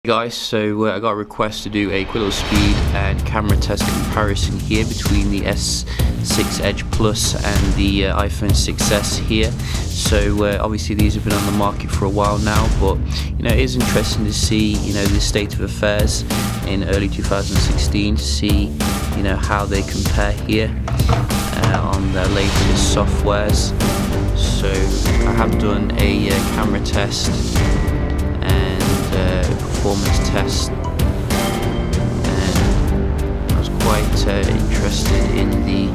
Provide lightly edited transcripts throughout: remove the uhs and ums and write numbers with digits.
Guys, so I got a request to do a quick little speed and camera test comparison here between the S6 Edge Plus and the iPhone 6s here. So obviously these have been on the market for a while now, but it is interesting to see the state of affairs in early 2016 to see how they compare here on the latest softwares. So I have done a camera test and performance test, and I was quite interested in the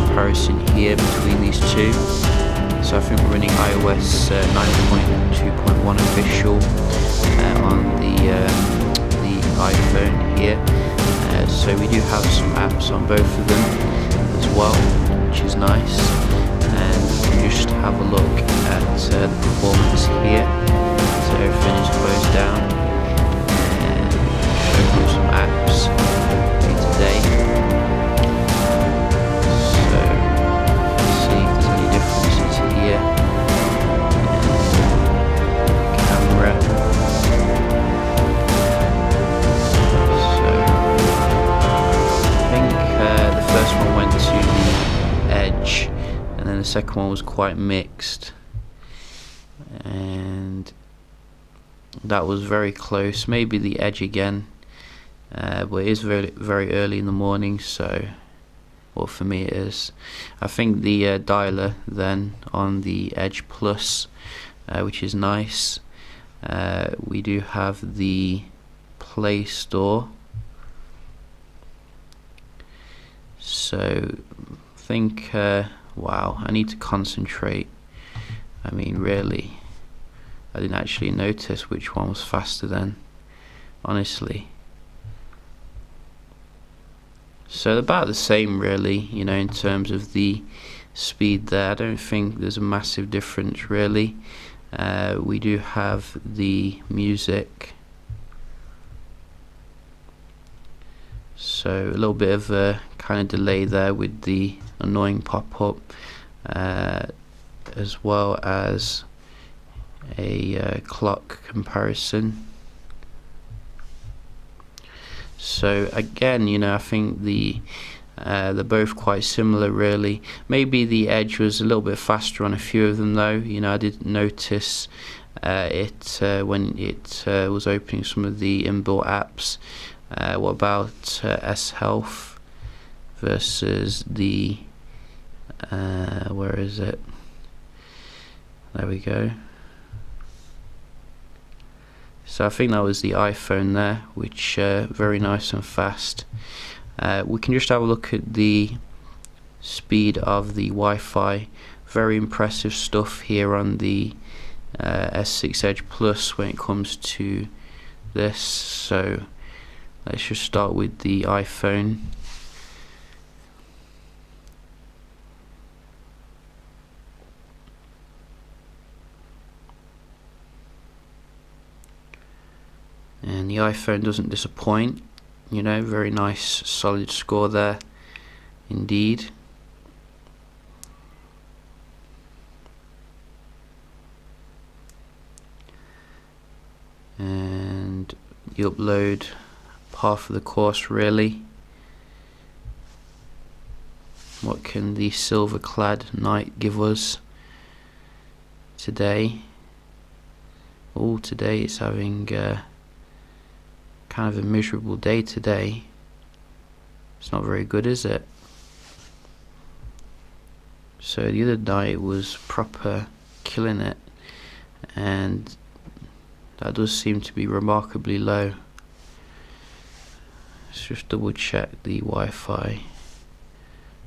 comparison here between these two. So I think we're running iOS 9.2.1 official on the iPhone here. So we do have some apps on both of them as well, which is nice. And we'll just have a look at the performance here. So everything is closed down, and show you some apps made today. So let's see if there's any differences here. Camera. So I think the first one went to the Edge, and then the second one was quite mixed. And that was very close, maybe the Edge again, but it is very, very early in the morning, so, well, for me it is. I think the dialer then on the Edge Plus, which is nice. We do have the Play Store, so I think, wow, I need to concentrate. I mean, really, I didn't actually notice which one was faster then, honestly. So they're about the same really, in terms of the speed there. I don't think there's a massive difference really. We do have the music, so a little bit of a kind of delay there with the annoying pop-up, as well as a clock comparison. So again, I think they're both quite similar really. Maybe the Edge was a little bit faster on a few of them though. I did notice it when it was opening some of the inbuilt apps. What about S Health versus the where is it? There we go. So I think that was the iPhone there, which very nice and fast. We can just have a look at the speed of the Wi-Fi. Very impressive stuff here on the S6 Edge Plus when it comes to this. So let's just start with the iPhone. And the iPhone doesn't disappoint, very nice solid score there indeed. And you upload half of the course really. What can the silver clad knight give us today? Oh, today it's having kind of a miserable day today. It's not very good, is it? So the other night was proper killing it, and that does seem to be remarkably low. Let's just double check the Wi-Fi.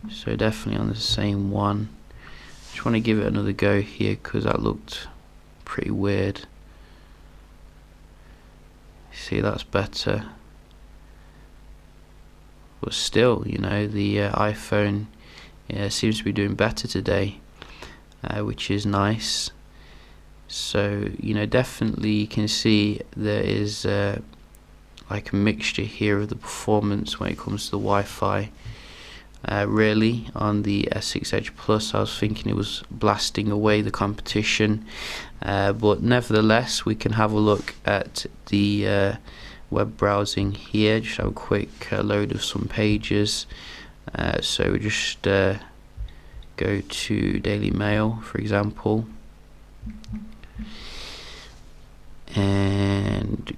So definitely on the same one. Just want to give it another go here because that looked pretty weird. See, that's better, but still, the iPhone seems to be doing better today, which is nice. So definitely you can see there is like a mixture here of the performance when it comes to the Wi-Fi. really on the S6 Edge Plus. I was thinking it was blasting away the competition, but nevertheless we can have a look at the web browsing here. Just have a quick load of some pages. So we just go to Daily Mail, for example, and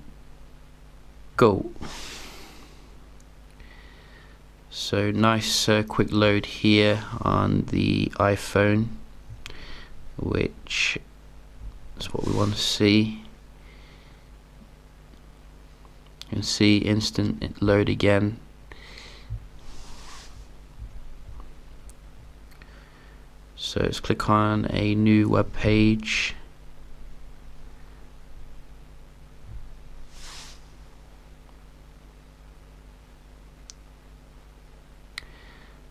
go. So nice quick load here on the iPhone, which is what we want to see. You can see instant load again. So let's click on a new web page.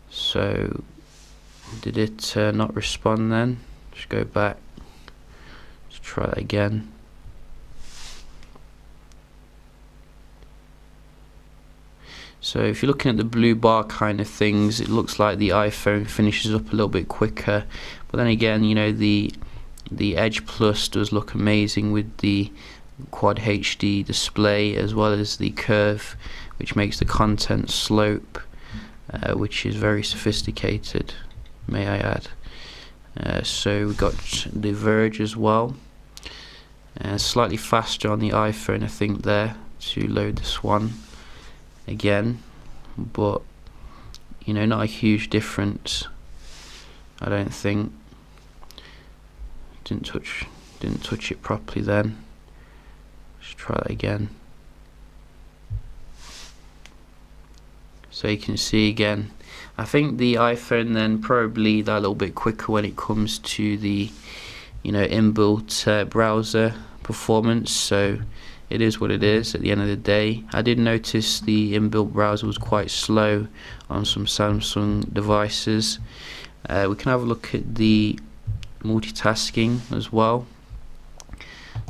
So did it not respond then? Just go back. Let's try that again. So if you're looking at the blue bar kind of things, it looks like the iPhone finishes up a little bit quicker. But then again, you know, the Edge Plus does look amazing with the Quad HD display as well as the curve, which makes the content slope, which is very sophisticated, may I add. So we got the Verge as well, slightly faster on the iPhone I think there to load this one again, but you know, not a huge difference I don't think. Didn't touch it properly then. Let's try that again. So you can see again, I think the iPhone then probably that little bit quicker when it comes to the, you know, inbuilt browser performance. So it is what it is at the end of the day. I did notice the inbuilt browser was quite slow on some Samsung devices. We can have a look at the multitasking as well.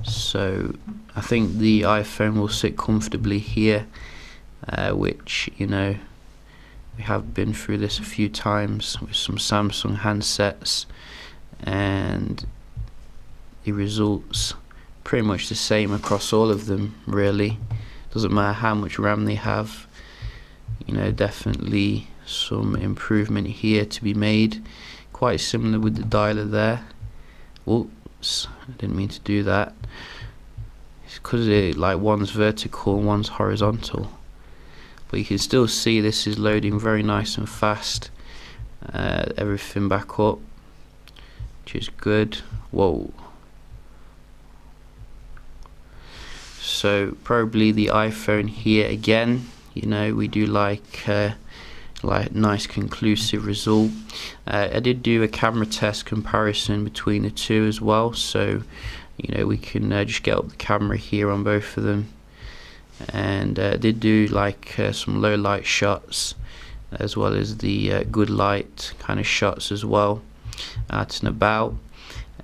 So I think the iPhone will sit comfortably here, which, you know, we have been through this a few times with some Samsung handsets, and the results pretty much the same across all of them really. Doesn't matter how much RAM they have, you know, definitely some improvement here to be made. Quite similar with the dialer there. Oops, I didn't mean to do that. It's because like one's vertical and one's horizontal. But you can still see this is loading very nice and fast. Everything back up, which is good. Whoa. So probably the iPhone here again. You know, we do like nice conclusive result. I did do a camera test comparison between the two as well. So you know, we can just get up the camera here on both of them, and did do like some low light shots as well as the good light kind of shots as well, out and about.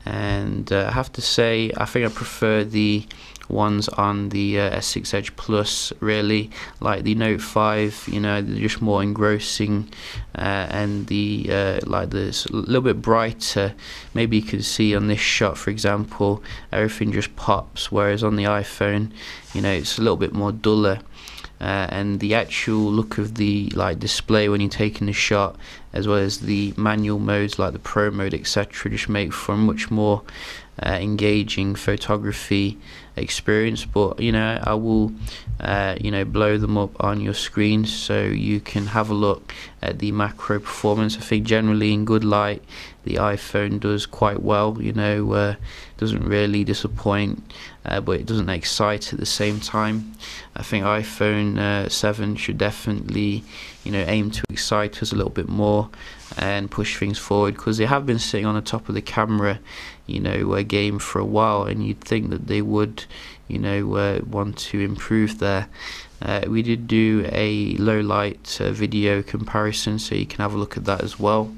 And I have to say, I think I prefer the ones on the S6 Edge Plus really. Like the Note 5, you know, they're just more engrossing, and the like this a little bit brighter. Maybe you can see on this shot, for example, everything just pops, whereas on the iPhone, you know, it's a little bit more duller. And the actual look of the like display when you're taking the shot, as well as the manual modes like the Pro mode, etc., just make for a much more engaging photography experience. But you know, I will you know, blow them up on your screen so you can have a look at the macro performance. I think generally in good light the iPhone does quite well, you know, doesn't really disappoint, but it doesn't excite at the same time. I think iPhone 7 should definitely, you know, aim to excite us a little bit more and push things forward, because they have been sitting on the top of the camera, you know, game for a while, and you'd think that they would, you know, want to improve there. We did do a low light video comparison, so you can have a look at that as well.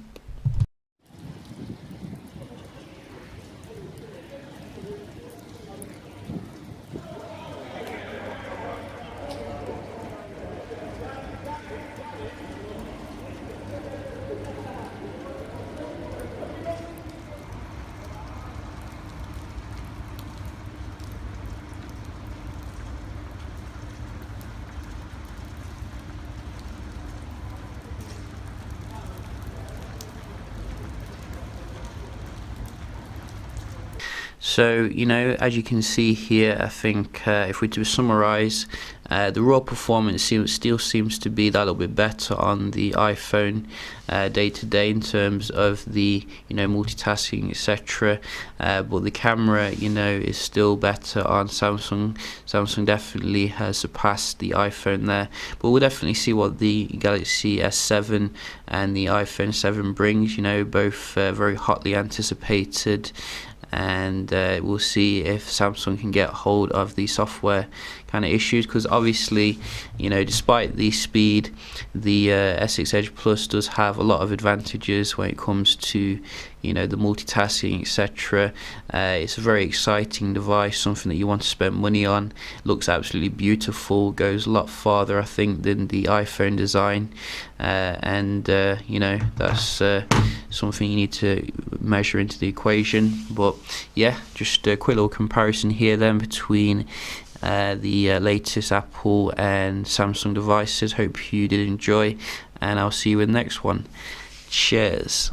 So, you know, as you can see here, I think if we to summarize, the raw performance still seems to be that little bit better on the iPhone day to day in terms of the, you know, multitasking, etc. But the camera, you know, is still better on Samsung. Samsung definitely has surpassed the iPhone there. But we'll definitely see what the Galaxy S7 and the iPhone 7 brings. You know, both very hotly anticipated. And we'll see if Samsung can get hold of the software kind of issues, because obviously, you know, despite the speed, the S6 Edge Plus does have a lot of advantages when it comes to, you know, the multitasking, etc. It's a very exciting device, something that you want to spend money on. Looks absolutely beautiful, goes a lot farther, I think, than the iPhone design, and you know, that's something you need to measure into the equation. But yeah, just a quick little comparison here then between the latest Apple and Samsung devices. Hope you did enjoy, and I'll see you in the next one. Cheers.